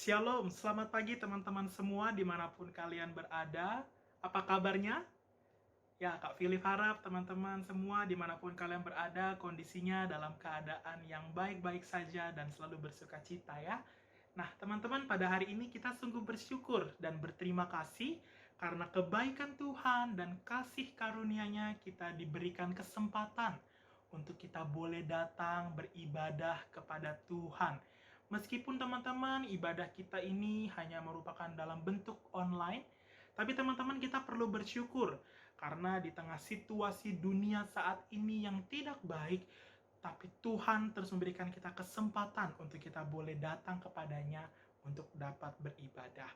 Shalom, selamat pagi teman-teman semua dimanapun kalian berada. Apa kabarnya? Ya, Kak Philip harap teman-teman semua dimanapun kalian berada kondisinya dalam keadaan yang baik-baik saja dan selalu bersuka cita ya. Nah, teman-teman, pada hari ini kita sungguh bersyukur dan berterima kasih karena kebaikan Tuhan dan kasih karunia-Nya kita diberikan kesempatan untuk kita boleh datang beribadah kepada Tuhan. Meskipun teman-teman ibadah kita ini hanya merupakan dalam bentuk online, tapi teman-teman kita perlu bersyukur karena di tengah situasi dunia saat ini yang tidak baik, tapi Tuhan terus memberikan kita kesempatan untuk kita boleh datang kepadanya untuk dapat beribadah.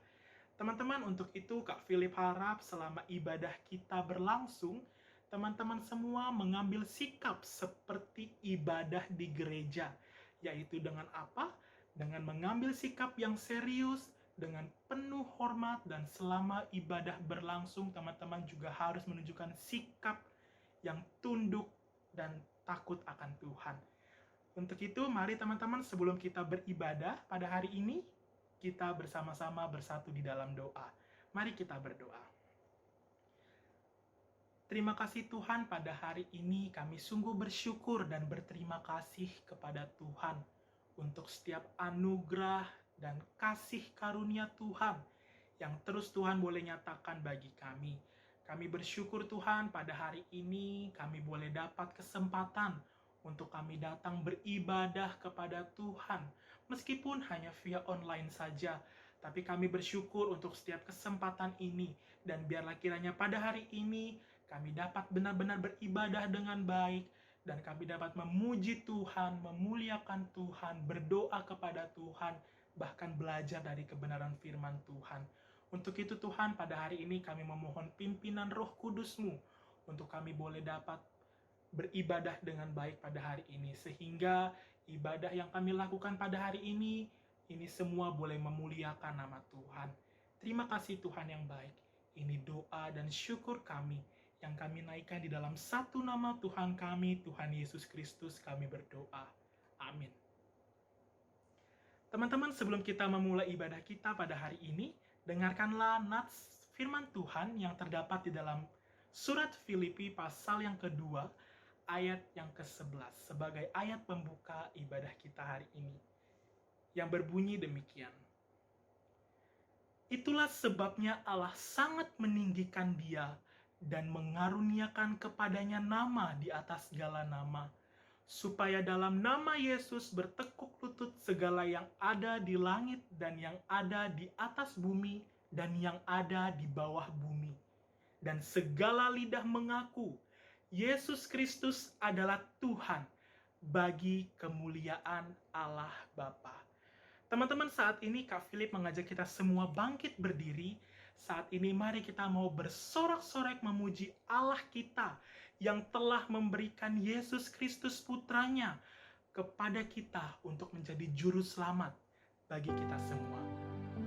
Teman-teman, untuk itu Kak Philip harap selama ibadah kita berlangsung, teman-teman semua mengambil sikap seperti ibadah di gereja, yaitu dengan apa? Dengan mengambil sikap yang serius, dengan penuh hormat, dan selama ibadah berlangsung, teman-teman juga harus menunjukkan sikap yang tunduk dan takut akan Tuhan. Untuk itu, mari teman-teman sebelum kita beribadah pada hari ini, kita bersama-sama bersatu di dalam doa. Mari kita berdoa. Terima kasih Tuhan, pada hari ini kami sungguh bersyukur dan berterima kasih kepada Tuhan untuk setiap anugerah dan kasih karunia Tuhan yang terus Tuhan boleh nyatakan bagi kami. Kami bersyukur Tuhan, pada hari ini kami boleh dapat kesempatan untuk kami datang beribadah kepada Tuhan, meskipun hanya via online saja. Tapi kami bersyukur untuk setiap kesempatan ini, dan biarlah kiranya pada hari ini kami dapat benar-benar beribadah dengan baik, dan kami dapat memuji Tuhan, memuliakan Tuhan, berdoa kepada Tuhan, bahkan belajar dari kebenaran firman Tuhan. Untuk itu Tuhan, pada hari ini kami memohon pimpinan Roh Kudus-Mu, untuk kami boleh dapat beribadah dengan baik pada hari ini, sehingga ibadah yang kami lakukan pada hari ini semua boleh memuliakan nama Tuhan. Terima kasih Tuhan yang baik. Ini doa dan syukur kami yang kami naikkan di dalam satu nama Tuhan kami, Tuhan Yesus Kristus, kami berdoa. Amin. Teman-teman, sebelum kita memulai ibadah kita pada hari ini, dengarkanlah nats firman Tuhan yang terdapat di dalam surat Filipi pasal yang kedua, ayat yang ke-11, sebagai ayat pembuka ibadah kita hari ini, yang berbunyi demikian. Itulah sebabnya Allah sangat meninggikan Dia dan mengaruniakan kepadanya nama di atas segala nama, supaya dalam nama Yesus bertekuk lutut segala yang ada di langit dan yang ada di atas bumi dan yang ada di bawah bumi, dan segala lidah mengaku Yesus Kristus adalah Tuhan, bagi kemuliaan Allah Bapa. Teman-teman, saat ini Kak Philip mengajak kita semua bangkit berdiri. Saat ini mari kita mau bersorak-sorai memuji Allah kita yang telah memberikan Yesus Kristus putranya kepada kita untuk menjadi juru selamat bagi kita semua.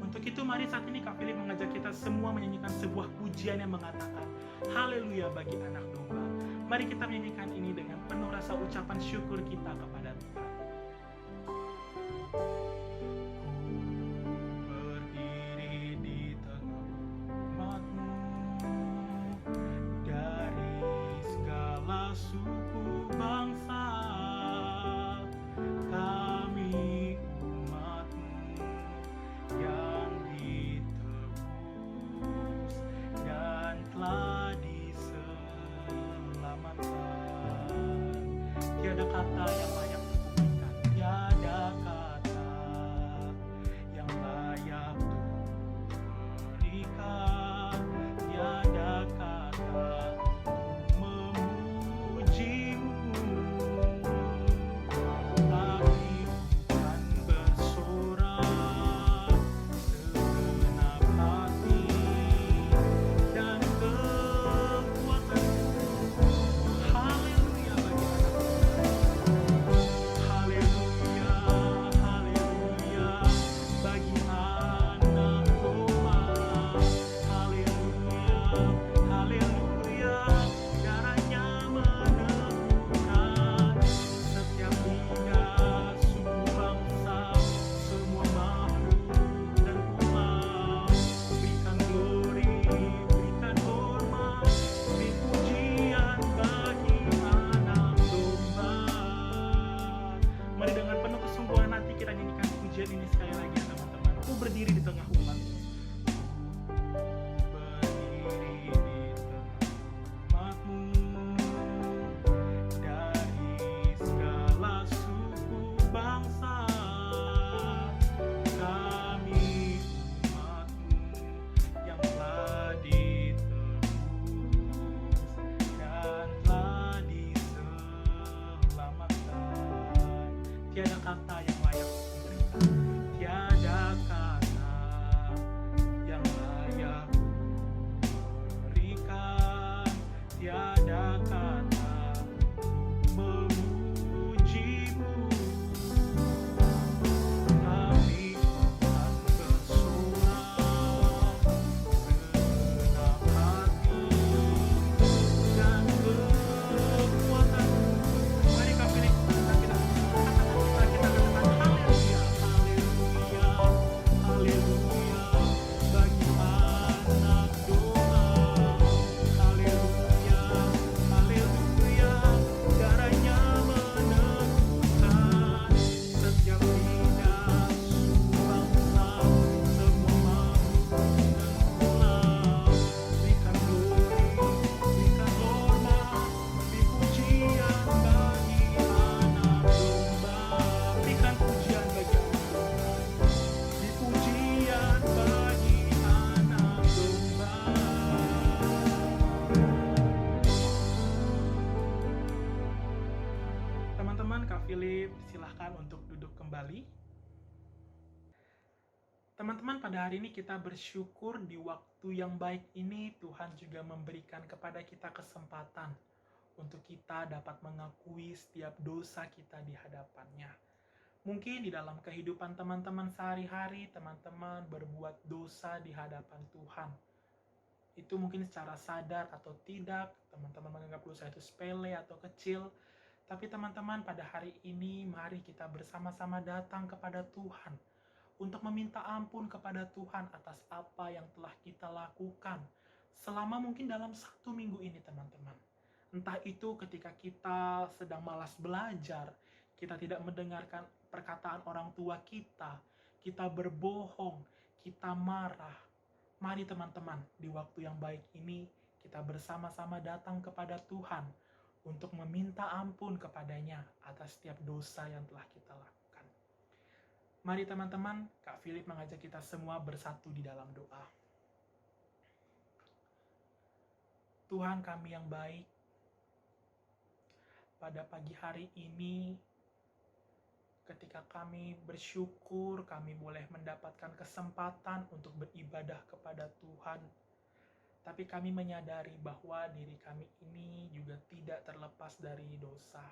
Untuk itu mari saat ini Kak Philip mengajak kita semua menyanyikan sebuah pujian yang mengatakan haleluya bagi anak domba. Mari kita menyanyikan ini dengan penuh rasa ucapan syukur kita kepada Tuhan. Suku bangsa, kami umat-Mu yang ditebus dan telah diselamatkan. Tiada kata yang layak pujian ini sekali lagi ya teman-teman. Aku berdiri di tengah umat. Berdiri di tengah umatmu, dari segala suku bangsa. Kami umatmu yang telah ditebus dan telah diselamatkan. Tiada kata yang layak kuberikan, tiada kata yang layak kuberikan, tiada kata memujimu. Kami akan bersorak segenap hati dan kekuatan. Mari kami katakan haleluya, haleluya, haleluya bagi anak doa. Haleluya, haleluya, darahnya menebuskan setiap lidah, suku bangsa, semua makhluk dan pulau. Berikan glory, berikan hormat, pujian bagi anak domba. Berikan pujian bagi anak domba. Pujian bagi anak domba. Teman-teman, Kak Philip, silahkan untuk duduk kembali. Teman-teman, pada hari ini kita bersyukur di waktu yang baik ini Tuhan juga memberikan kepada kita kesempatan untuk kita dapat mengakui setiap dosa kita di hadapannya. Mungkin di dalam kehidupan teman-teman sehari-hari, teman-teman berbuat dosa di hadapan Tuhan. Itu mungkin secara sadar atau tidak, teman-teman menganggap dosa itu sepele atau kecil. Tapi teman-teman, pada hari ini mari kita bersama-sama datang kepada Tuhan untuk meminta ampun kepada Tuhan atas apa yang telah kita lakukan selama mungkin dalam 1 minggu ini, teman-teman. Entah itu ketika kita sedang malas belajar, kita tidak mendengarkan perkataan orang tua kita berbohong, kita marah. Mari teman-teman, di waktu yang baik ini kita bersama-sama datang kepada Tuhan untuk meminta ampun kepadanya atas setiap dosa yang telah kita lakukan. Mari teman-teman, Kak Philip mengajak kita semua bersatu di dalam doa. Tuhan kami yang baik, pada pagi hari ini, ketika kami bersyukur, kami boleh mendapatkan kesempatan untuk beribadah kepada Tuhan. Tapi kami menyadari bahwa diri kami ini juga tidak terlepas dari dosa.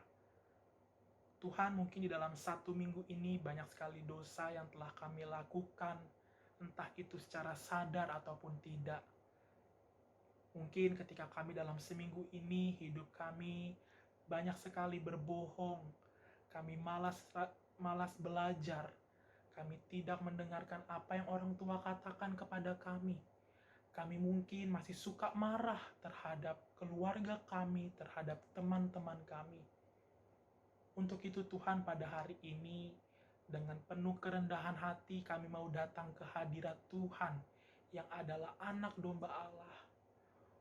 Tuhan, mungkin di dalam 1 minggu ini banyak sekali dosa yang telah kami lakukan, entah itu secara sadar ataupun tidak. Mungkin ketika kami dalam seminggu ini, hidup kami banyak sekali berbohong, kami malas belajar, kami tidak mendengarkan apa yang orang tua katakan kepada kami. Kami mungkin masih suka marah terhadap keluarga kami, terhadap teman-teman kami. Untuk itu Tuhan, pada hari ini dengan penuh kerendahan hati kami mau datang ke hadirat Tuhan yang adalah anak domba Allah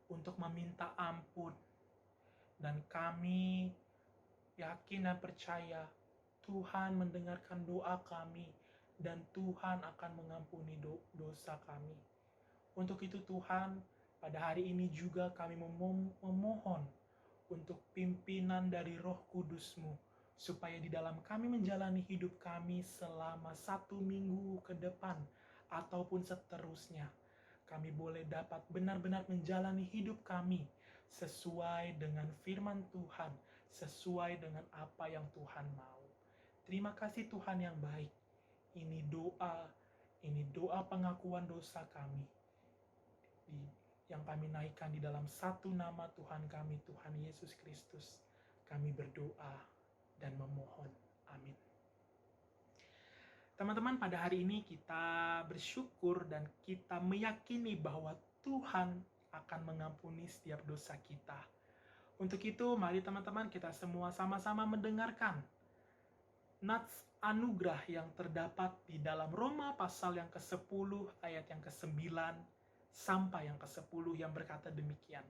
untuk meminta ampun. Dan kami yakin dan percaya Tuhan mendengarkan doa kami dan Tuhan akan mengampuni dosa kami. Untuk itu Tuhan, pada hari ini juga kami memohon untuk pimpinan dari Roh Kudus-Mu, supaya di dalam kami menjalani hidup kami selama 1 minggu ke depan ataupun seterusnya, kami boleh dapat benar-benar menjalani hidup kami sesuai dengan firman Tuhan, sesuai dengan apa yang Tuhan mau. Terima kasih Tuhan yang baik. Ini doa pengakuan dosa kami yang kami naikkan di dalam satu nama Tuhan kami, Tuhan Yesus Kristus. Kami berdoa dan memohon. Amin. Teman-teman, pada hari ini kita bersyukur dan kita meyakini bahwa Tuhan akan mengampuni setiap dosa kita. Untuk itu, mari teman-teman kita semua sama-sama mendengarkan nats anugerah yang terdapat di dalam Roma pasal yang ke-10 ayat yang ke-9 sampai yang ke-10 yang berkata demikian.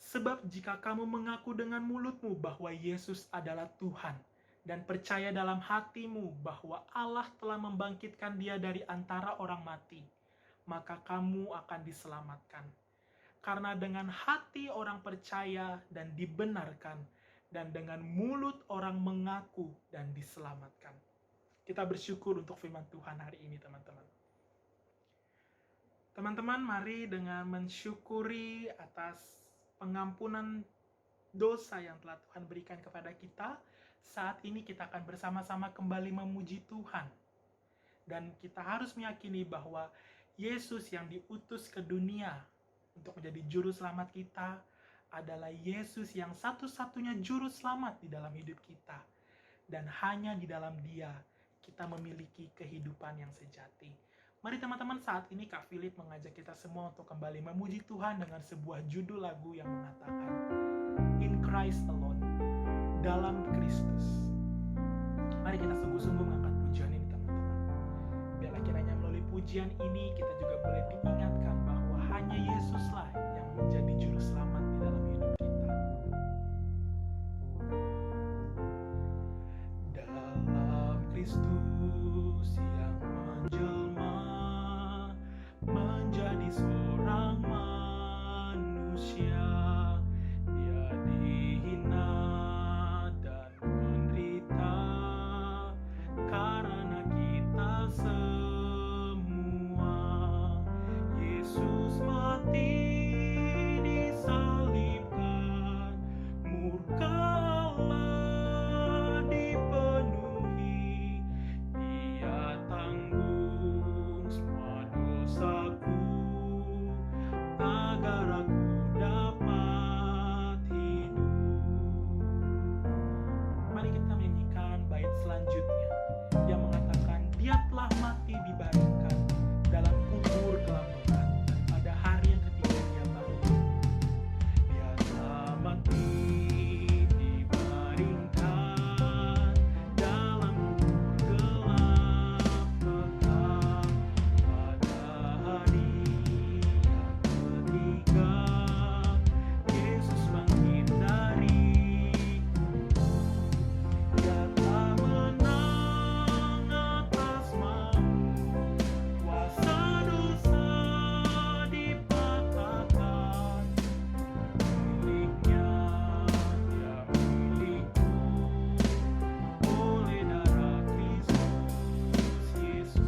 Sebab jika kamu mengaku dengan mulutmu bahwa Yesus adalah Tuhan dan percaya dalam hatimu bahwa Allah telah membangkitkan dia dari antara orang mati, maka kamu akan diselamatkan. Karena dengan hati orang percaya dan dibenarkan, dan dengan mulut orang mengaku dan diselamatkan. Kita bersyukur untuk firman Tuhan hari ini, teman-teman. Teman-teman, mari dengan mensyukuri atas pengampunan dosa yang telah Tuhan berikan kepada kita. Saat ini kita akan bersama-sama kembali memuji Tuhan. Dan kita harus meyakini bahwa Yesus yang diutus ke dunia untuk menjadi juru selamat kita adalah Yesus yang satu-satunya juru selamat di dalam hidup kita. Dan hanya di dalam Dia kita memiliki kehidupan yang sejati. Mari teman-teman, saat ini Kak Philip mengajak kita semua untuk kembali memuji Tuhan dengan sebuah judul lagu yang mengatakan In Christ Alone, dalam Kristus. Mari kita sungguh-sungguh mengangkat pujian ini, teman-teman. Biarlah kiranya melalui pujian ini kita juga boleh diingatkan bahwa hanya Yesuslah yang menjadi juru selamat di dalam hidup kita. Dalam Kristus yang menjelma menjadi seorang manusia, Dia dihina dan menderita karena kita semua. Yesus mati disalibkan, murka Allah dipenuhi, Dia tanggung semua dosaku agar aku dapat hidup. Mari kita menyanyikan bait selanjutnya yang mengatakan Dia telah mati dibaringkan dalam kubur gelap pekat, pada hari yang ketiga Dia bangun. Dia telah mati dibaringkan dalam kubur gelap pekat, pada hari yang ketiga Yesus bangkit dari kubur. Dia telah menang atas maut, kuasa dosa dipatahkan, miliknya Dia milikku, oleh darah Kristus Yesus.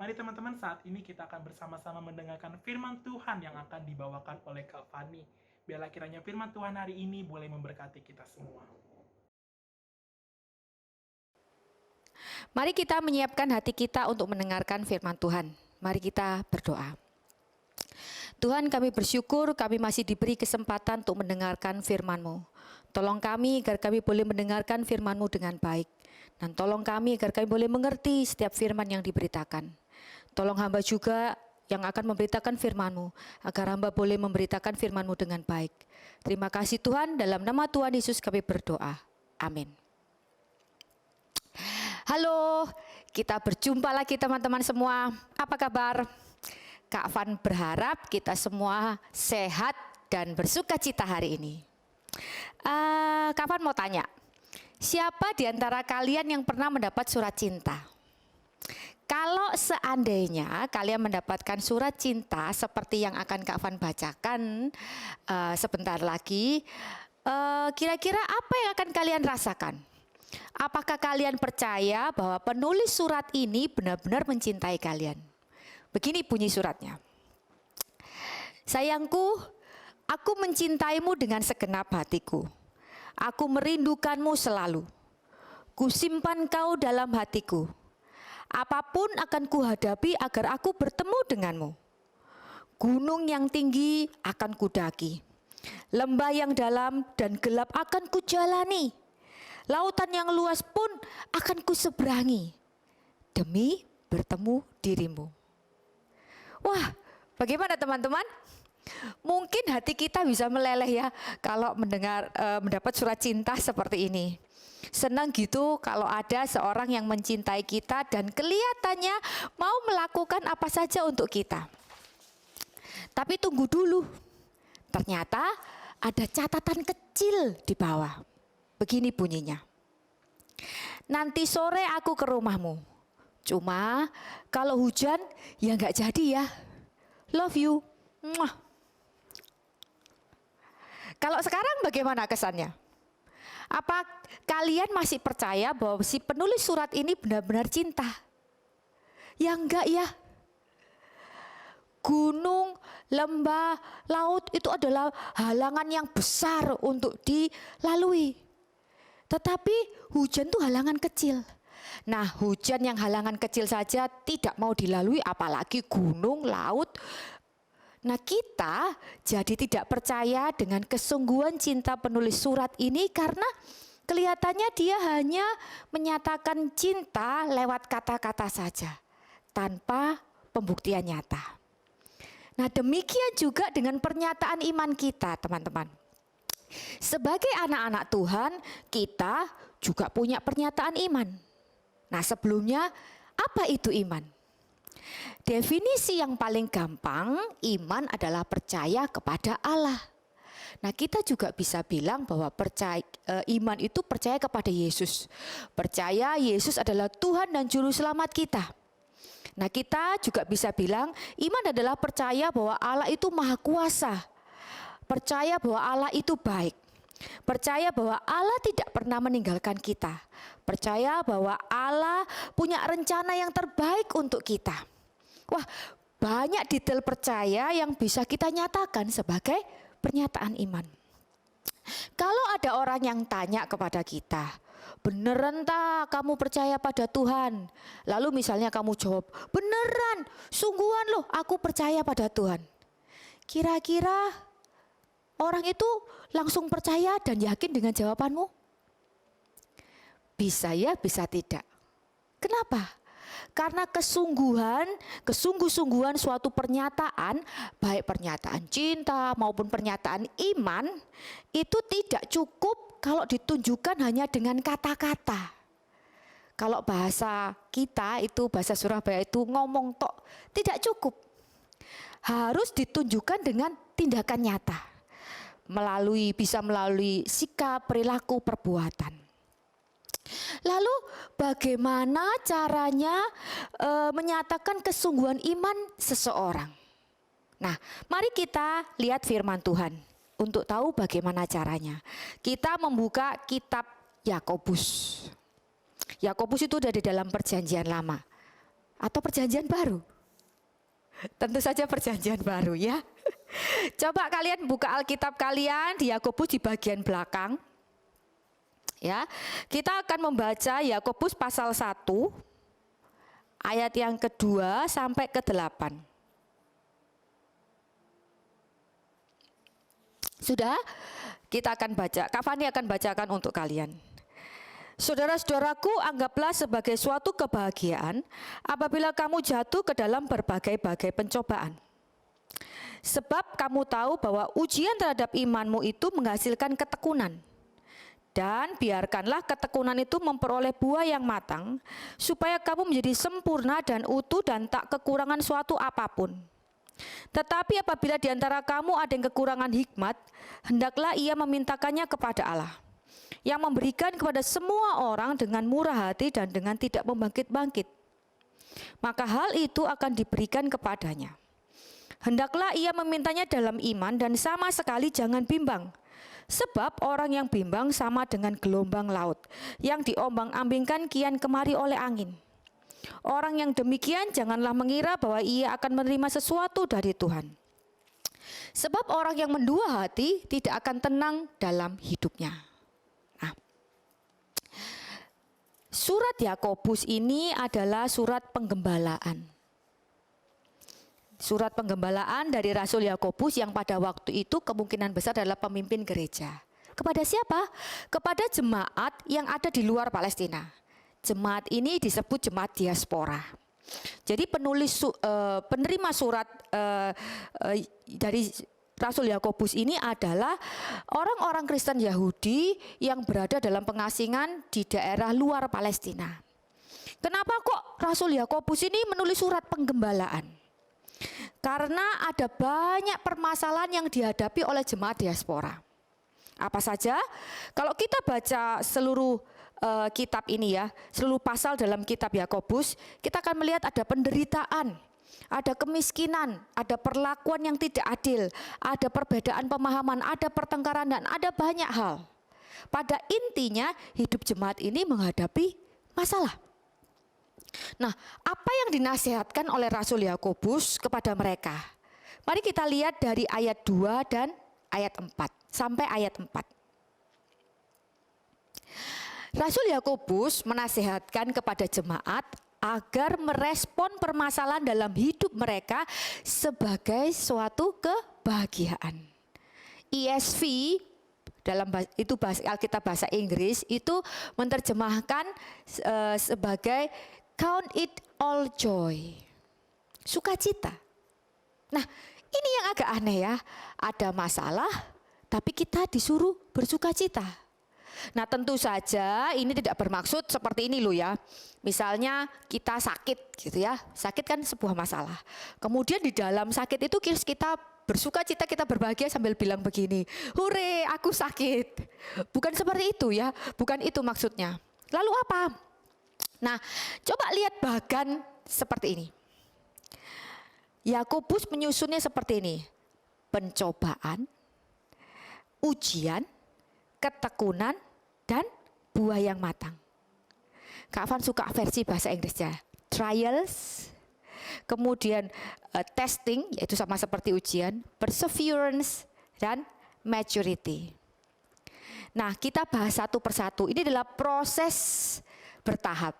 Mari teman-teman, saat ini kita akan bersama-sama mendengarkan firman Tuhan yang akan dibawakan oleh Kak Fani. Biarlah kiranya firman Tuhan hari ini boleh memberkati kita semua. Mari kita menyiapkan hati kita untuk mendengarkan firman Tuhan. Mari kita berdoa. Tuhan, kami bersyukur kami masih diberi kesempatan untuk mendengarkan firman-Mu. Tolong kami agar kami boleh mendengarkan firman-Mu dengan baik. Dan tolong kami agar kami boleh mengerti setiap firman yang diberitakan. Tolong hamba juga yang akan memberitakan firman-Mu, agar hamba boleh memberitakan firman-Mu dengan baik. Terima kasih Tuhan, dalam nama Tuhan Yesus kami berdoa. Amin. Halo, kita berjumpa lagi teman-teman semua. Apa kabar? Kak Van berharap kita semua sehat dan bersuka cita hari ini. Kak Van mau tanya, siapa di antara kalian yang pernah mendapat surat cinta? Kalau seandainya kalian mendapatkan surat cinta seperti yang akan Kak Van bacakan sebentar lagi, kira-kira apa yang akan kalian rasakan? Apakah kalian percaya bahwa penulis surat ini benar-benar mencintai kalian? Begini bunyi suratnya. Sayangku, aku mencintaimu dengan segenap hatiku. Aku merindukanmu selalu. Kusimpan kau dalam hatiku. Apapun akan kuhadapi agar aku bertemu denganmu. Gunung yang tinggi akan kudaki. Lembah yang dalam dan gelap akan kujalani. Lautan yang luas pun akan kuseberangi demi bertemu dirimu. Wah, bagaimana teman-teman? Mungkin hati kita bisa meleleh ya kalau mendapat surat cinta seperti ini. Senang gitu kalau ada seorang yang mencintai kita dan kelihatannya mau melakukan apa saja untuk kita. Tapi tunggu dulu. Ternyata ada catatan kecil di bawah. Begini bunyinya. Nanti sore aku ke rumahmu. Cuma kalau hujan ya nggak jadi ya. Love you. Muah. Kalau sekarang bagaimana kesannya? Apa kalian masih percaya bahwa si penulis surat ini benar-benar cinta? Ya enggak ya. Gunung, lembah, laut itu adalah halangan yang besar untuk dilalui. Tetapi hujan itu halangan kecil. Nah, hujan yang halangan kecil saja tidak mau dilalui, apalagi gunung, laut. Nah, kita jadi tidak percaya dengan kesungguhan cinta penulis surat ini karena kelihatannya dia hanya menyatakan cinta lewat kata-kata saja, tanpa pembuktian nyata. Nah, demikian juga dengan pernyataan iman kita, teman-teman. Sebagai anak-anak Tuhan, kita juga punya pernyataan iman. Nah, sebelumnya apa itu iman? Definisi yang paling gampang, iman adalah percaya kepada Allah. Nah, kita juga bisa bilang bahwa iman itu percaya kepada Yesus. Percaya Yesus adalah Tuhan dan Juru Selamat kita. Nah, kita juga bisa bilang iman adalah percaya bahwa Allah itu maha kuasa. Percaya bahwa Allah itu baik. Percaya bahwa Allah tidak pernah meninggalkan kita. Percaya bahwa Allah punya rencana yang terbaik untuk kita. Wah, banyak detail percaya yang bisa kita nyatakan sebagai pernyataan iman. Kalau ada orang yang tanya kepada kita, beneran tak kamu percaya pada Tuhan? Lalu misalnya kamu jawab, beneran, sungguhan loh aku percaya pada Tuhan. Kira-kira orang itu langsung percaya dan yakin dengan jawabanmu? Bisa ya, bisa tidak. Kenapa? Karena kesungguh-sungguhan suatu pernyataan, baik pernyataan cinta maupun pernyataan iman, itu tidak cukup kalau ditunjukkan hanya dengan kata-kata. Kalau bahasa kita itu, bahasa Surabaya itu ngomong tok, tidak cukup. Harus ditunjukkan dengan tindakan nyata. Bisa melalui sikap, perilaku, perbuatan. Lalu bagaimana caranya menyatakan kesungguhan iman seseorang? Nah, mari kita lihat firman Tuhan untuk tahu bagaimana caranya. Kita membuka kitab Yakobus. Yakobus itu ada di dalam perjanjian lama atau perjanjian baru? Tentu saja perjanjian baru ya. Coba kalian buka Alkitab kalian di Yakobus di bagian belakang. Ya, kita akan membaca Yakobus pasal 1 ayat yang kedua sampai ke-8. Sudah? Kita akan baca. Kak Fani akan bacakan untuk kalian. Saudara-saudaraku, anggaplah sebagai suatu kebahagiaan apabila kamu jatuh ke dalam berbagai-bagai pencobaan. Sebab kamu tahu bahwa ujian terhadap imanmu itu menghasilkan ketekunan. Dan biarkanlah ketekunan itu memperoleh buah yang matang, supaya kamu menjadi sempurna dan utuh dan tak kekurangan suatu apapun. Tetapi apabila di antara kamu ada yang kekurangan hikmat, hendaklah ia memintakannya kepada Allah, yang memberikan kepada semua orang dengan murah hati dan dengan tidak membangkit-bangkit. Maka hal itu akan diberikan kepadanya. Hendaklah ia memintanya dalam iman dan sama sekali jangan bimbang. Sebab orang yang bimbang sama dengan gelombang laut yang diombang-ambingkan kian kemari oleh angin. Orang yang demikian janganlah mengira bahwa ia akan menerima sesuatu dari Tuhan. Sebab orang yang mendua hati tidak akan tenang dalam hidupnya. Nah, surat Yakobus ini adalah surat penggembalaan. Surat penggembalaan dari Rasul Yakobus yang pada waktu itu kemungkinan besar adalah pemimpin gereja. Kepada siapa? Kepada jemaat yang ada di luar Palestina. Jemaat ini disebut jemaat diaspora. Jadi penerima surat dari Rasul Yakobus ini adalah orang-orang Kristen Yahudi yang berada dalam pengasingan di daerah luar Palestina. Kenapa kok Rasul Yakobus ini menulis surat penggembalaan? Karena ada banyak permasalahan yang dihadapi oleh jemaat diaspora. Apa saja? Kalau kita baca seluruh kitab ini ya, seluruh pasal dalam kitab Yakobus, kita akan melihat ada penderitaan, ada kemiskinan, ada perlakuan yang tidak adil, ada perbedaan pemahaman, ada pertengkaran, dan ada banyak hal. Pada intinya hidup jemaat ini menghadapi masalah. Nah, apa yang dinasihatkan oleh Rasul Yakobus kepada mereka? Mari kita lihat dari ayat 2 dan ayat 4 sampai ayat 4. Rasul Yakobus menasihatkan kepada jemaat agar merespon permasalahan dalam hidup mereka sebagai suatu kebahagiaan. ESV dalam itu Alkitab bahasa Inggris itu menerjemahkan sebagai count it all joy, sukacita. Nah, ini yang agak aneh ya, ada masalah tapi kita disuruh bersukacita. Nah, tentu saja ini tidak bermaksud seperti ini loh ya. Misalnya kita sakit gitu ya, sakit kan sebuah masalah. Kemudian di dalam sakit itu kita bersukacita, kita berbahagia sambil bilang begini, "Hore, aku sakit." Bukan seperti itu ya, bukan itu maksudnya. Lalu apa? Nah, coba lihat bagan seperti ini. Yakobus menyusunnya seperti ini. Pencobaan, ujian, ketekunan, dan buah yang matang. Kak Van suka versi bahasa Inggrisnya. Trials, kemudian testing, yaitu sama seperti ujian, perseverance, dan maturity. Nah, kita bahas satu persatu. Ini adalah proses bertahap.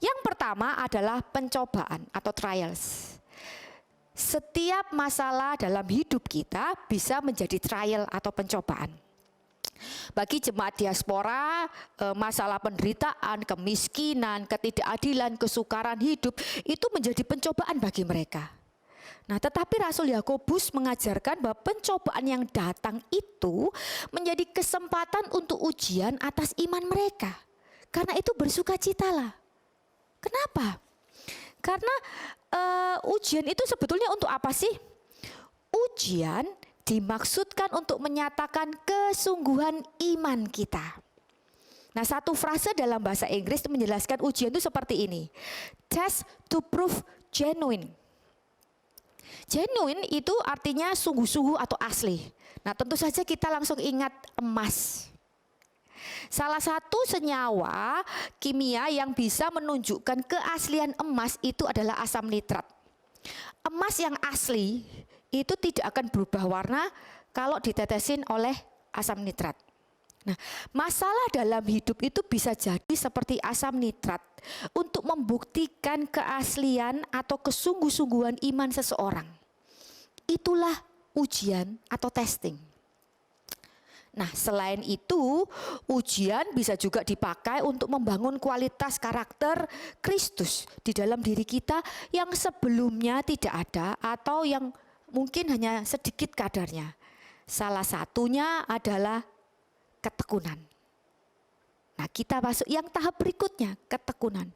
Yang pertama adalah pencobaan atau trials. Setiap masalah dalam hidup kita bisa menjadi trial atau pencobaan. Bagi jemaat diaspora, masalah penderitaan, kemiskinan, ketidakadilan, kesukaran hidup itu menjadi pencobaan bagi mereka. Nah, tetapi Rasul Yakobus mengajarkan bahwa pencobaan yang datang itu menjadi kesempatan untuk ujian atas iman mereka. Karena itu bersukacitalah. Kenapa? Karena ujian itu sebetulnya untuk apa sih? Ujian dimaksudkan untuk menyatakan kesungguhan iman kita. Nah, satu frase dalam bahasa Inggris itu menjelaskan ujian itu seperti ini. Test to prove genuine. Genuine itu artinya sungguh-sungguh atau asli. Nah, tentu saja kita langsung ingat emas. Salah satu senyawa kimia yang bisa menunjukkan keaslian emas itu adalah asam nitrat. Emas yang asli itu tidak akan berubah warna kalau ditetesin oleh asam nitrat. Nah, masalah dalam hidup itu bisa jadi seperti asam nitrat untuk membuktikan keaslian atau kesungguh-sungguhan iman seseorang. Itulah ujian atau testing. Nah, selain itu, ujian bisa juga dipakai untuk membangun kualitas karakter Kristus di dalam diri kita yang sebelumnya tidak ada atau yang mungkin hanya sedikit kadarnya. Salah satunya adalah ketekunan. Nah, kita masuk yang tahap berikutnya, ketekunan.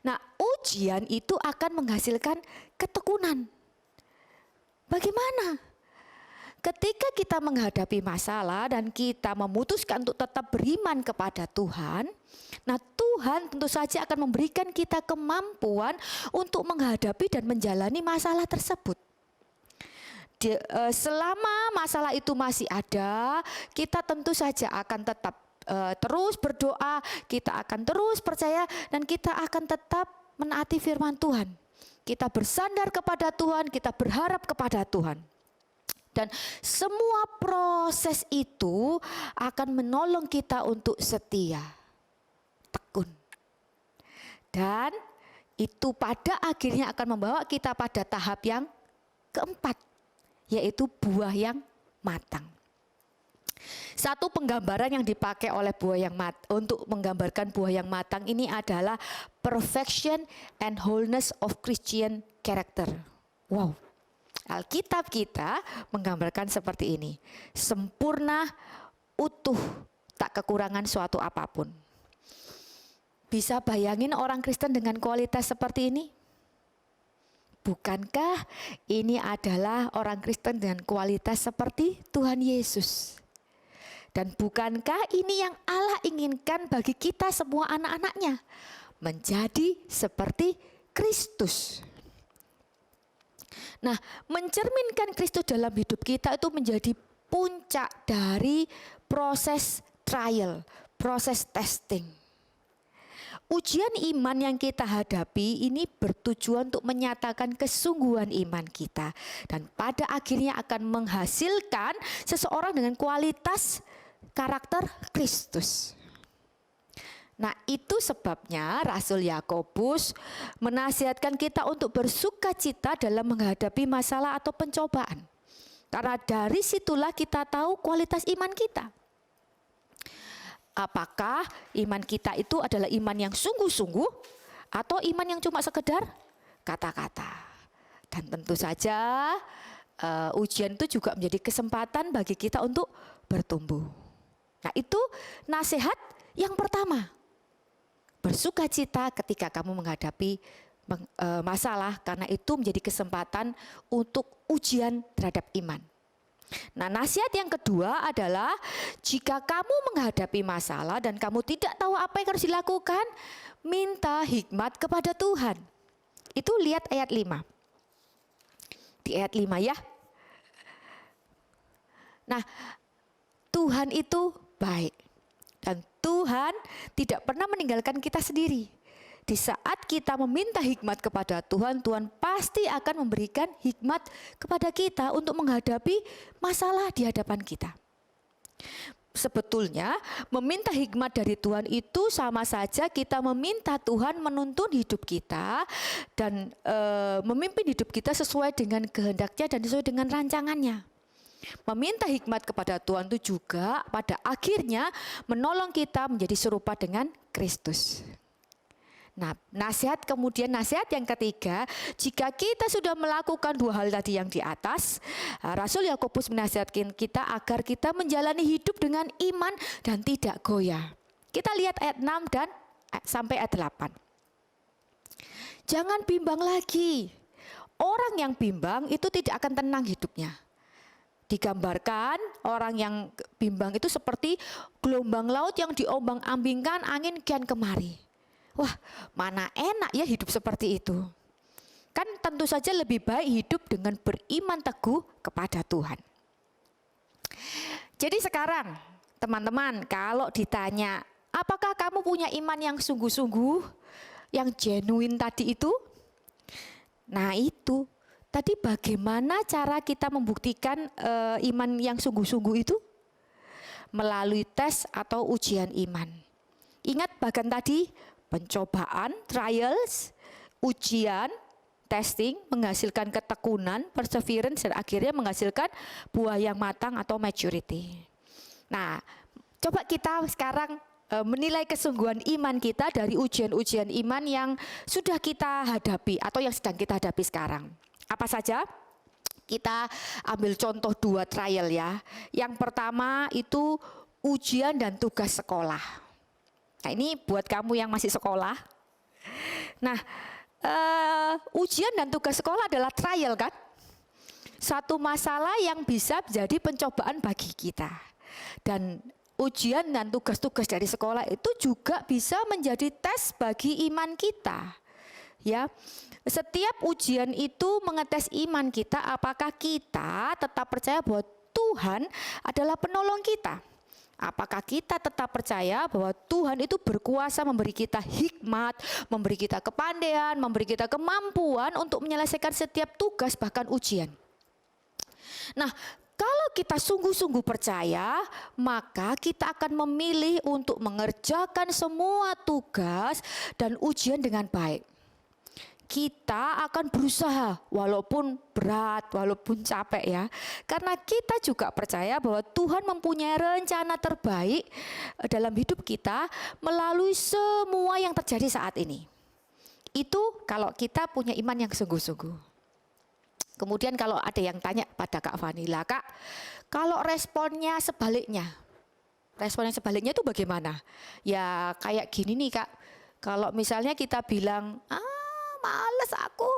Nah, ujian itu akan menghasilkan ketekunan. Bagaimana? Ketika kita menghadapi masalah dan kita memutuskan untuk tetap beriman kepada Tuhan, nah Tuhan tentu saja akan memberikan kita kemampuan untuk menghadapi dan menjalani masalah tersebut. Selama masalah itu masih ada, kita tentu saja akan tetap terus berdoa, kita akan terus percaya, dan kita akan tetap menaati firman Tuhan. Kita bersandar kepada Tuhan, kita berharap kepada Tuhan. Dan semua proses itu akan menolong kita untuk setia, tekun. Dan itu pada akhirnya akan membawa kita pada tahap yang keempat, yaitu buah yang matang. Satu penggambaran yang dipakai oleh buah yang untuk menggambarkan buah yang matang ini adalah perfection and wholeness of Christian character. Wow. Alkitab kita menggambarkan seperti ini. Sempurna, utuh, tak kekurangan suatu apapun. Bisa bayangin orang Kristen dengan kualitas seperti ini? Bukankah ini adalah orang Kristen dengan kualitas seperti Tuhan Yesus? Dan bukankah ini yang Allah inginkan bagi kita semua anak-anaknya? Menjadi seperti Kristus. Nah, mencerminkan Kristus dalam hidup kita itu menjadi puncak dari proses trial, proses testing. Ujian iman yang kita hadapi ini bertujuan untuk menyatakan kesungguhan iman kita. Dan pada akhirnya akan menghasilkan seseorang dengan kualitas karakter Kristus. Nah, itu sebabnya Rasul Yakobus menasihatkan kita untuk bersuka cita dalam menghadapi masalah atau pencobaan. Karena dari situlah kita tahu kualitas iman kita. Apakah iman kita itu adalah iman yang sungguh-sungguh atau iman yang cuma sekedar kata-kata. Dan tentu saja ujian itu juga menjadi kesempatan bagi kita untuk bertumbuh. Nah, itu nasihat yang pertama. Bersukacita ketika kamu menghadapi masalah, karena itu menjadi kesempatan untuk ujian terhadap iman. Nah, nasihat yang kedua adalah jika kamu menghadapi masalah dan kamu tidak tahu apa yang harus dilakukan, minta hikmat kepada Tuhan. Itu lihat ayat 5. Di ayat 5 ya. Nah, Tuhan itu baik. Dan Tuhan tidak pernah meninggalkan kita sendiri. Di saat kita meminta hikmat kepada Tuhan, Tuhan pasti akan memberikan hikmat kepada kita untuk menghadapi masalah di hadapan kita. Sebetulnya meminta hikmat dari Tuhan itu sama saja kita meminta Tuhan menuntun hidup kita dan memimpin hidup kita sesuai dengan kehendaknya dan sesuai dengan rancangannya. Meminta hikmat kepada Tuhan itu juga pada akhirnya menolong kita menjadi serupa dengan Kristus. Nah, nasihat yang ketiga, jika kita sudah melakukan dua hal tadi yang di atas, Rasul Yakobus menasihatkan kita agar kita menjalani hidup dengan iman dan tidak goyah. Kita lihat ayat 6 dan sampai ayat 8. Jangan bimbang lagi. Orang yang bimbang itu tidak akan tenang hidupnya. Digambarkan orang yang bimbang itu seperti gelombang laut yang diombang-ambingkan angin kian kemari. Wah, mana enak ya hidup seperti itu. Kan tentu saja lebih baik hidup dengan beriman teguh kepada Tuhan. Jadi sekarang teman-teman, kalau ditanya apakah kamu punya iman yang sungguh-sungguh, yang genuine tadi itu? Nah itu, tadi bagaimana cara kita membuktikan iman yang sungguh-sungguh itu? Melalui tes atau ujian iman. Ingat bagian tadi, pencobaan, trials, ujian, testing, menghasilkan ketekunan, perseverance, dan akhirnya menghasilkan buah yang matang atau maturity. Nah, coba kita sekarang menilai kesungguhan iman kita dari ujian-ujian iman yang sudah kita hadapi atau yang sedang kita hadapi sekarang. Apa saja? Kita ambil contoh 2 trial ya. Yang pertama itu ujian dan tugas sekolah. Nah, ini buat kamu yang masih sekolah. Nah, ujian dan tugas sekolah adalah trial kan? Satu masalah yang bisa menjadi pencobaan bagi kita. Dan ujian dan tugas-tugas dari sekolah itu juga bisa menjadi tes bagi iman kita. Ya. Setiap ujian itu mengetes iman kita, apakah kita tetap percaya bahwa Tuhan adalah penolong kita. Apakah kita tetap percaya bahwa Tuhan itu berkuasa memberi kita hikmat, memberi kita kepandaian, memberi kita kemampuan untuk menyelesaikan setiap tugas bahkan ujian. Nah, kalau kita sungguh-sungguh percaya, maka kita akan memilih untuk mengerjakan semua tugas dan ujian dengan baik. Kita akan berusaha walaupun berat, walaupun capek ya. Karena kita juga percaya bahwa Tuhan mempunyai rencana terbaik dalam hidup kita melalui semua yang terjadi saat ini. Itu kalau kita punya iman yang sungguh-sungguh. Kemudian kalau ada yang tanya pada Kak Fani, lah Kak, kalau responnya sebaliknya itu bagaimana? Ya kayak gini nih Kak, kalau misalnya kita bilang, males aku,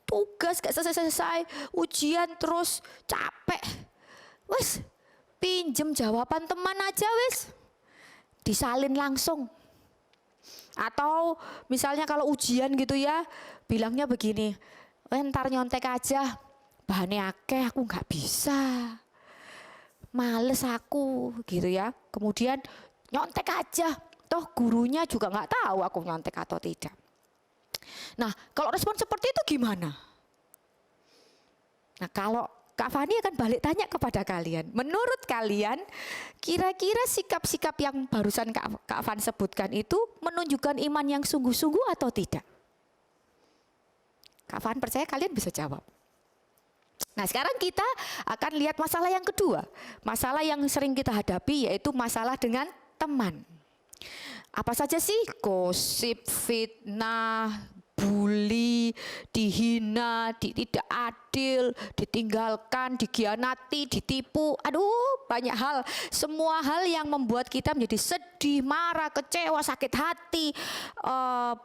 tugas gak selesai-selesai, ujian terus capek, wes pinjem jawaban teman aja wes, disalin langsung. Atau misalnya kalau ujian gitu ya, bilangnya begini, ntar nyontek aja, bahannya akeh aku nggak bisa, males aku gitu ya. Kemudian nyontek aja, toh gurunya juga nggak tahu aku nyontek atau tidak. Nah kalau respon seperti itu gimana? Nah kalau Kak Fani akan balik tanya kepada kalian, menurut kalian kira-kira sikap-sikap yang barusan Kak Fani sebutkan itu menunjukkan iman yang sungguh-sungguh atau tidak? Kak Fan percaya kalian bisa jawab. Nah sekarang kita akan lihat masalah yang kedua. Masalah yang sering kita hadapi yaitu masalah dengan teman. Apa saja sih? Gosip, fitnah, bully, dihina, tidak adil, ditinggalkan, dikhianati, ditipu. Aduh banyak hal. Semua hal yang membuat kita menjadi sedih, marah, kecewa, sakit hati,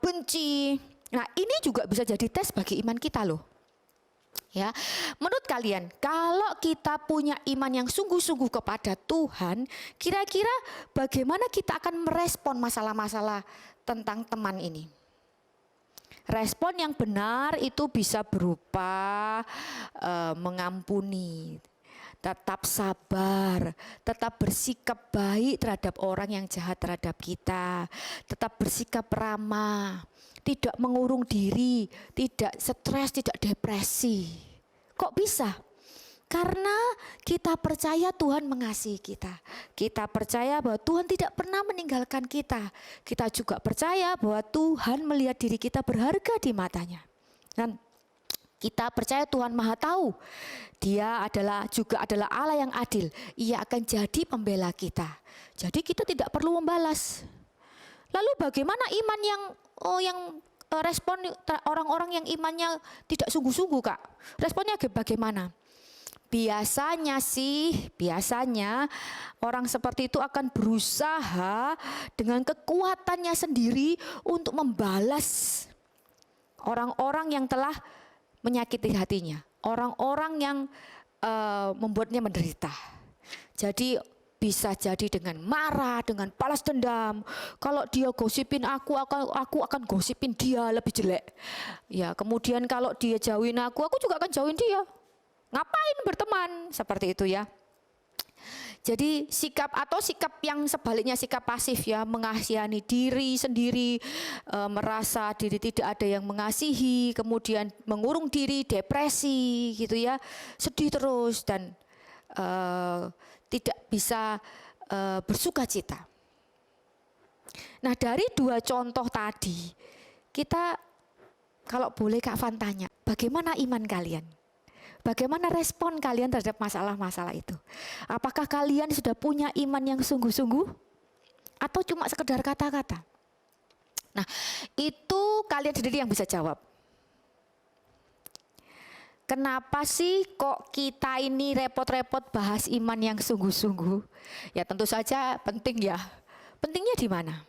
benci. Nah ini juga bisa jadi tes bagi iman kita loh. Ya, menurut kalian kalau kita punya iman yang sungguh-sungguh kepada Tuhan, kira-kira bagaimana kita akan merespon masalah-masalah tentang teman ini? Respon yang benar itu bisa berupa mengampuni, tetap sabar, tetap bersikap baik terhadap orang yang jahat terhadap kita, tetap bersikap ramah, tidak mengurung diri, tidak stres, tidak depresi. Kok bisa? Karena kita percaya Tuhan mengasihi kita. Kita percaya bahwa Tuhan tidak pernah meninggalkan kita. Kita juga percaya bahwa Tuhan melihat diri kita berharga di matanya. Dan kita percaya Tuhan Maha Tahu. Dia juga adalah Allah yang adil. Ia akan jadi pembela kita. Jadi kita tidak perlu membalas. Lalu bagaimana iman yang respon orang-orang yang imannya tidak sungguh-sungguh Kak? Responnya bagaimana? Biasanya orang seperti itu akan berusaha dengan kekuatannya sendiri untuk membalas orang-orang yang telah menyakiti hatinya, orang-orang yang membuatnya menderita. Jadi bisa jadi dengan marah, dengan balas dendam. Kalau dia gosipin aku akan gosipin dia lebih jelek. Ya, kemudian kalau dia jauhin aku juga akan jauhin dia. Ngapain berteman? Seperti itu ya. Jadi sikap yang sebaliknya, sikap pasif ya, mengasihani diri sendiri, merasa diri tidak ada yang mengasihi, kemudian mengurung diri, depresi gitu ya, sedih terus dan tidak bisa bersuka cita. Nah dari dua contoh tadi, kita kalau boleh Kak Van tanya, bagaimana iman kalian? Bagaimana respon kalian terhadap masalah-masalah itu? Apakah kalian sudah punya iman yang sungguh-sungguh? Atau cuma sekedar kata-kata? Nah itu kalian sendiri yang bisa jawab. Kenapa sih kok kita ini repot-repot bahas iman yang sungguh-sungguh? Ya tentu saja penting ya. Pentingnya di mana?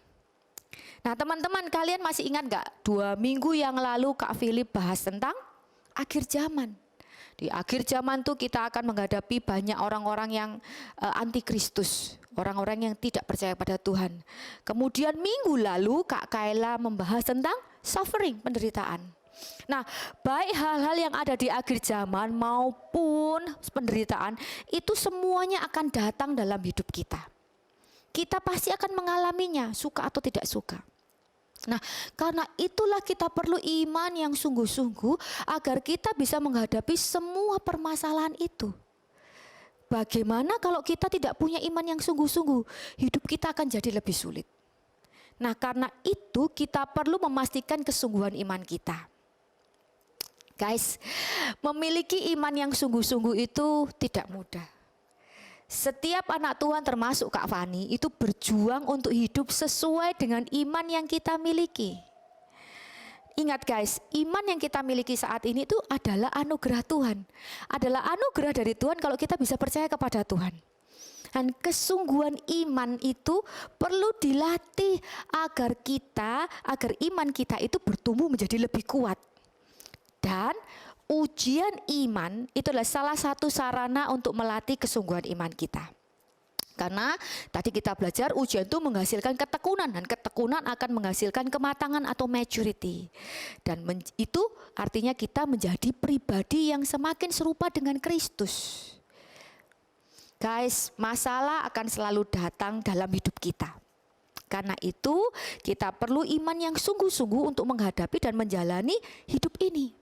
Nah teman-teman kalian masih ingat gak 2 minggu yang lalu Kak Philip bahas tentang akhir zaman. Di akhir zaman tuh kita akan menghadapi banyak orang-orang yang antikristus, orang-orang yang tidak percaya pada Tuhan. Kemudian minggu lalu Kak Kayla membahas tentang suffering, penderitaan. Nah, baik hal-hal yang ada di akhir zaman maupun penderitaan itu semuanya akan datang dalam hidup kita. Kita pasti akan mengalaminya, suka atau tidak suka. Nah, karena itulah kita perlu iman yang sungguh-sungguh agar kita bisa menghadapi semua permasalahan itu. Bagaimana kalau kita tidak punya iman yang sungguh-sungguh? Hidup kita akan jadi lebih sulit. Nah, karena itu kita perlu memastikan kesungguhan iman kita. Guys, memiliki iman yang sungguh-sungguh itu tidak mudah. Setiap anak Tuhan termasuk Kak Fani itu berjuang untuk hidup sesuai dengan iman yang kita miliki. Ingat guys, iman yang kita miliki saat ini itu adalah anugerah Tuhan. Adalah anugerah dari Tuhan kalau kita bisa percaya kepada Tuhan. Dan kesungguhan iman itu perlu dilatih agar iman kita itu bertumbuh menjadi lebih kuat. Dan ujian iman itu adalah salah satu sarana untuk melatih kesungguhan iman kita. Karena tadi kita belajar ujian itu menghasilkan ketekunan, dan ketekunan akan menghasilkan kematangan atau maturity. Dan itu artinya kita menjadi pribadi yang semakin serupa dengan Kristus. Guys, masalah akan selalu datang dalam hidup kita. Karena itu kita perlu iman yang sungguh-sungguh untuk menghadapi dan menjalani hidup ini.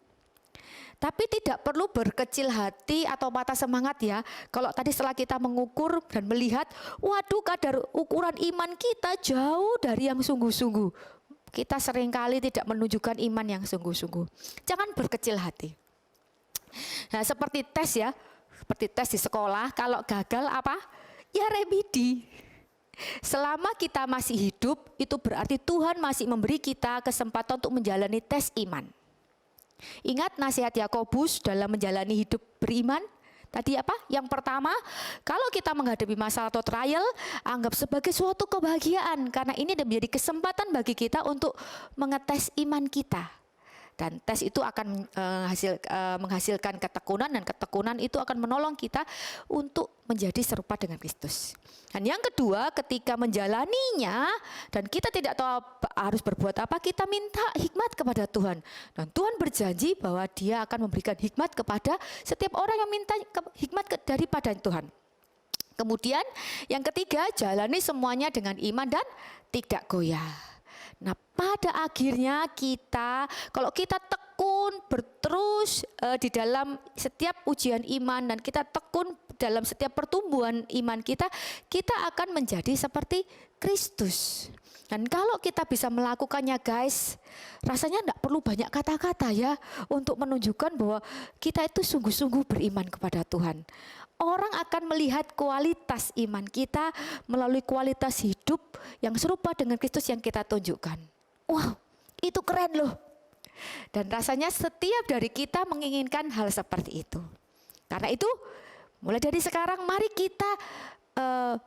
Tapi tidak perlu berkecil hati atau patah semangat ya. Kalau tadi setelah kita mengukur dan melihat, waduh kadar ukuran iman kita jauh dari yang sungguh-sungguh. Kita seringkali tidak menunjukkan iman yang sungguh-sungguh. Jangan berkecil hati. Nah seperti tes ya, seperti tes di sekolah, kalau gagal apa? Ya remedi. Selama kita masih hidup, itu berarti Tuhan masih memberi kita kesempatan untuk menjalani tes iman. Ingat nasihat Yakobus dalam menjalani hidup beriman? Tadi apa? Yang pertama, kalau kita menghadapi masalah atau trial, anggap sebagai suatu kebahagiaan. Karena ini menjadi kesempatan bagi kita untuk mengetes iman kita. Dan tes itu akan menghasilkan ketekunan, dan ketekunan itu akan menolong kita untuk menjadi serupa dengan Kristus. Dan yang kedua, ketika menjalaninya dan kita tidak tahu harus berbuat apa, kita minta hikmat kepada Tuhan. Dan Tuhan berjanji bahwa Dia akan memberikan hikmat kepada setiap orang yang minta hikmat daripada Tuhan. Kemudian yang ketiga, jalani semuanya dengan iman dan tidak goyah. Nah pada akhirnya kalau kita tekun berterus di dalam setiap ujian iman, dan kita tekun dalam setiap pertumbuhan iman kita akan menjadi seperti Kristus. Dan kalau kita bisa melakukannya guys, rasanya tidak perlu banyak kata-kata ya untuk menunjukkan bahwa kita itu sungguh-sungguh beriman kepada Tuhan. Orang akan melihat kualitas iman kita melalui kualitas hidup yang serupa dengan Kristus yang kita tunjukkan. Wow, itu keren loh. Dan rasanya setiap dari kita menginginkan hal seperti itu. Karena itu, mulai dari sekarang mari kita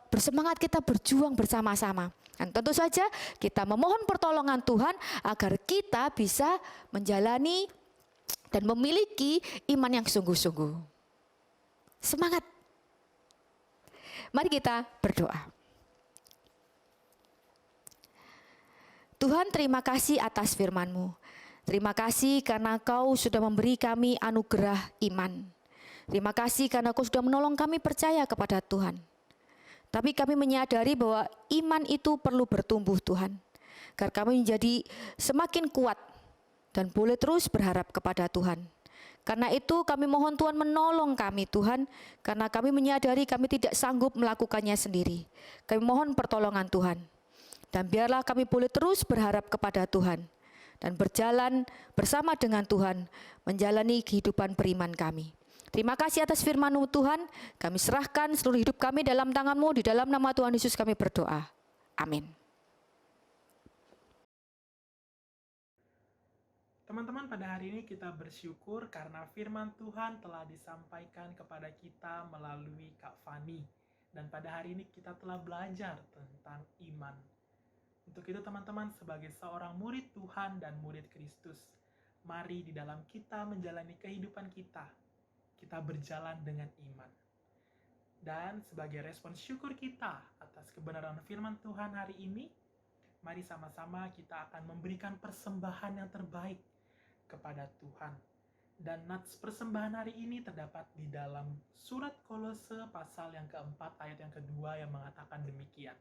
bersemangat, kita berjuang bersama-sama. Dan tentu saja kita memohon pertolongan Tuhan agar kita bisa menjalani dan memiliki iman yang sungguh-sungguh. Semangat. Mari kita berdoa. Tuhan, terima kasih atas firman-Mu. Terima kasih karena Kau sudah memberi kami anugerah iman. Terima kasih karena Kau sudah menolong kami percaya kepada Tuhan. Tapi kami menyadari bahwa iman itu perlu bertumbuh Tuhan. Agar kami menjadi semakin kuat dan boleh terus berharap kepada Tuhan. Karena itu kami mohon Tuhan menolong kami Tuhan, karena kami menyadari kami tidak sanggup melakukannya sendiri. Kami mohon pertolongan Tuhan. Dan biarlah kami boleh terus berharap kepada Tuhan dan berjalan bersama dengan Tuhan menjalani kehidupan beriman kami. Terima kasih atas firman-Mu Tuhan, kami serahkan seluruh hidup kami dalam tangan-Mu, di dalam nama Tuhan Yesus kami berdoa. Amin. Teman-teman, pada hari ini kita bersyukur karena firman Tuhan telah disampaikan kepada kita melalui Kak Fani. Dan pada hari ini kita telah belajar tentang iman. Untuk itu teman-teman, sebagai seorang murid Tuhan dan murid Kristus, mari di dalam kita menjalani kehidupan kita berjalan dengan iman. Dan sebagai respon syukur kita atas kebenaran firman Tuhan hari ini, mari sama-sama kita akan memberikan persembahan yang terbaik kepada Tuhan. Dan nats persembahan hari ini terdapat di dalam surat Kolose pasal yang keempat ayat yang kedua yang mengatakan demikian.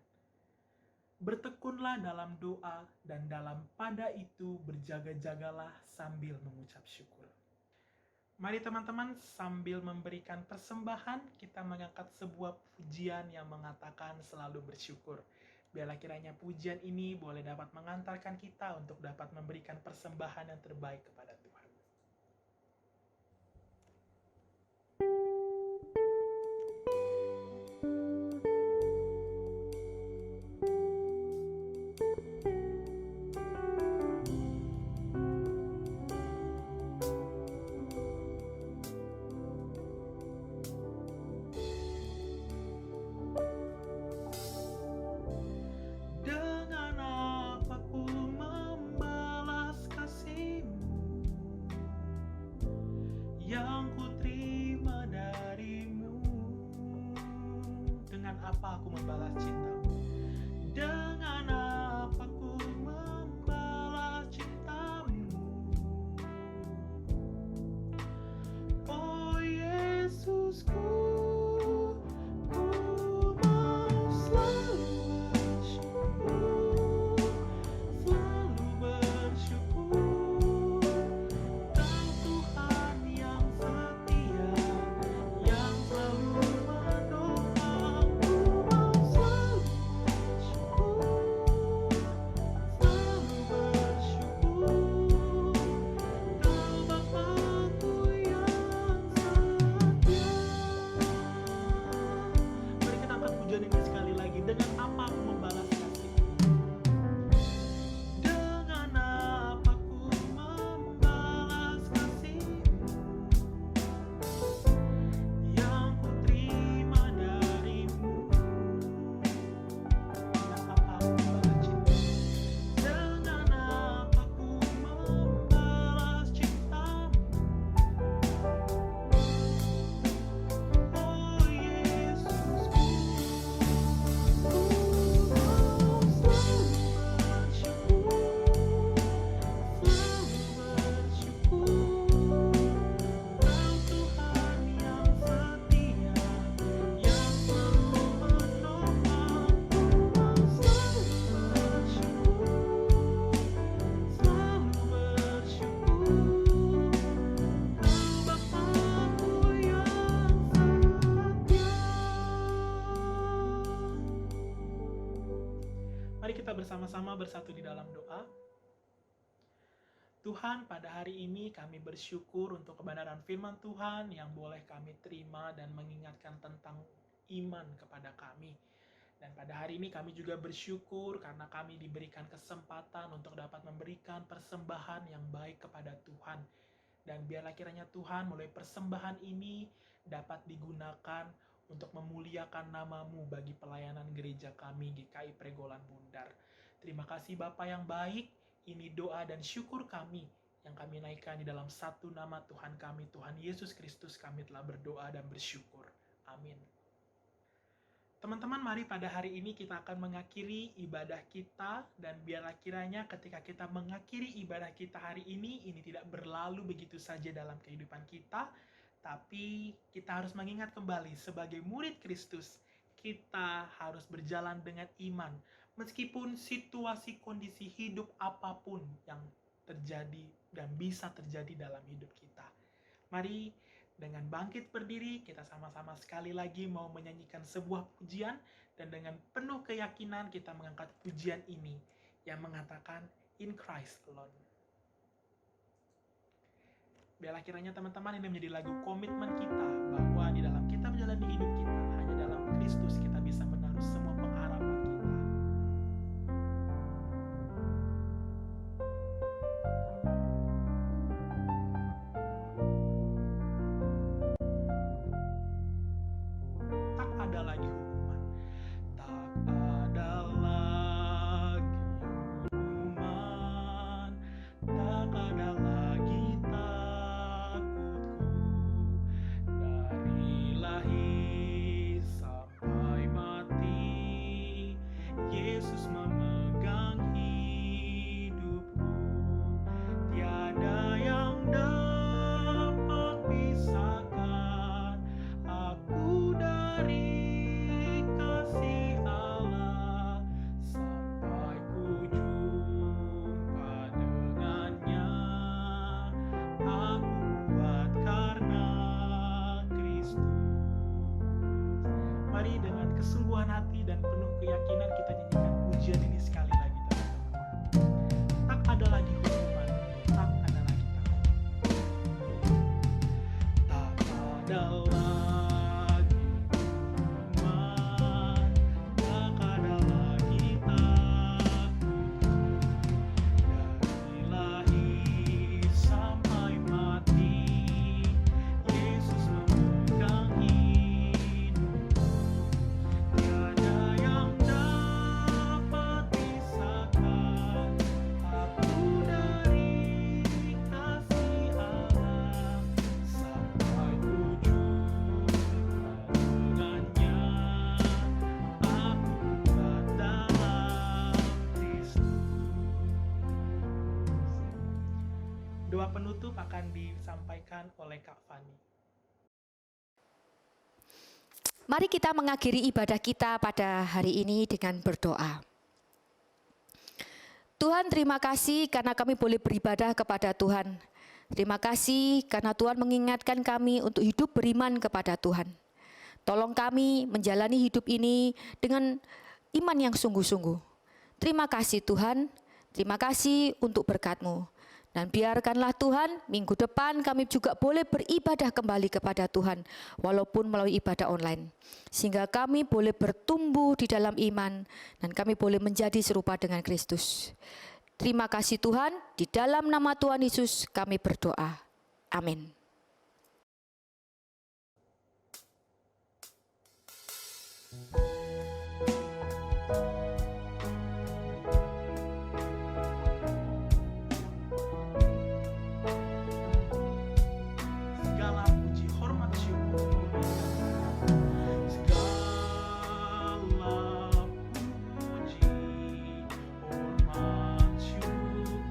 Bertekunlah dalam doa dan dalam pada itu berjaga-jagalah sambil mengucap syukur. Mari teman-teman, sambil memberikan persembahan, kita mengangkat sebuah pujian yang mengatakan selalu bersyukur. Biarlah kiranya pujian ini boleh dapat mengantarkan kita untuk dapat memberikan persembahan yang terbaik kepada Tuhan. ku membalas cintamu? Dengan apa ku membalas cintamu? Oh Yesusku, ku mau selalu bersyukur, selalu bersyukur. Kau Tuhan yang setia, yang selalu menolongku. Mau selalu bersyukur, selalu bersyukur. Kau Bapa-Ku yang setia. Mari kita angkat pujian ini sekali lagi. Dengan apa aku membalas kasih-Mu? Dengan apa ku membalas kasih-Mu yang ku terima dari-Mu? Dengan apa ku membalas cinta? Dengan apa ku membalas cinta-Mu? Oh Yesusku, ku mau selalu bersyukur, selalu bersyukur. Kau Tuhan yang setia, yang selalu menolongku. Mau selalu bersyukur, selalu bersyukur. Kau Bapa-Ku yang setia. Mari kita bersama-sama bersatu di dalam doa. Tuhan, pada hari ini kami bersyukur untuk kebenaran firman Tuhan yang boleh kami terima dan mengingatkan tentang iman kepada kami. Dan pada hari ini kami juga bersyukur karena kami diberikan kesempatan untuk dapat memberikan persembahan yang baik kepada Tuhan. Dan biarlah kiranya Tuhan melalui persembahan ini dapat digunakan untuk memuliakan nama-Mu bagi pelayanan gereja kami GKI Pregolan Bundar. Terima kasih Bapa yang baik, ini doa dan syukur kami yang kami naikkan di dalam satu nama Tuhan kami, Tuhan Yesus Kristus, kami telah berdoa dan bersyukur. Amin. Teman-teman, mari pada hari ini kita akan mengakhiri ibadah kita, dan biarlah kiranya ketika kita mengakhiri ibadah kita hari ini tidak berlalu begitu saja dalam kehidupan kita, tapi kita harus mengingat kembali sebagai murid Kristus, kita harus berjalan dengan iman, meskipun situasi kondisi hidup apapun yang terjadi dan bisa terjadi dalam hidup kita. Mari dengan bangkit berdiri, kita sama-sama sekali lagi mau menyanyikan sebuah pujian, dan dengan penuh keyakinan kita mengangkat pujian ini yang mengatakan In Christ Alone. Biarlah kiranya teman-teman ini menjadi lagu komitmen kita, bahwa di dalam kita menjalani hidup kita, hanya dalam Kristus kita bisa menaruh semua pengharapan kita. Tak ada lagi hukuman. Tak ada lagi hukuman. Tak ada lagi takutku. Dari lahir sampai mati Doa penutup akan disampaikan oleh Kak Fani. Mari kita mengakhiri ibadah kita pada hari ini dengan berdoa. Tuhan, terima kasih karena kami boleh beribadah kepada Tuhan. Terima kasih karena Tuhan mengingatkan kami untuk hidup beriman kepada Tuhan. Tolong kami menjalani hidup ini dengan iman yang sungguh-sungguh. Terima kasih Tuhan, terima kasih untuk berkat-Mu. Dan biarkanlah Tuhan, minggu depan kami juga boleh beribadah kembali kepada Tuhan, walaupun melalui ibadah online. Sehingga kami boleh bertumbuh di dalam iman, dan kami boleh menjadi serupa dengan Kristus. Terima kasih Tuhan, di dalam nama Tuhan Yesus kami berdoa. Amin. Segala puji hormat syukur segala puji hormat syukur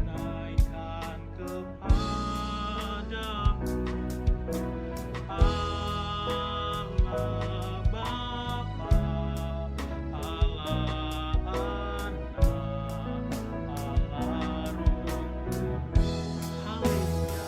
naikkan kepadamu Allah Bapa, Allah Anak, Allah Roh Kudus. Haleluya.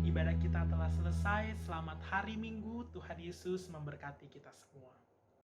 Ibadah kita telah selesai. Selamat hari Minggu. Tuhan Yesus memberkati kita semua.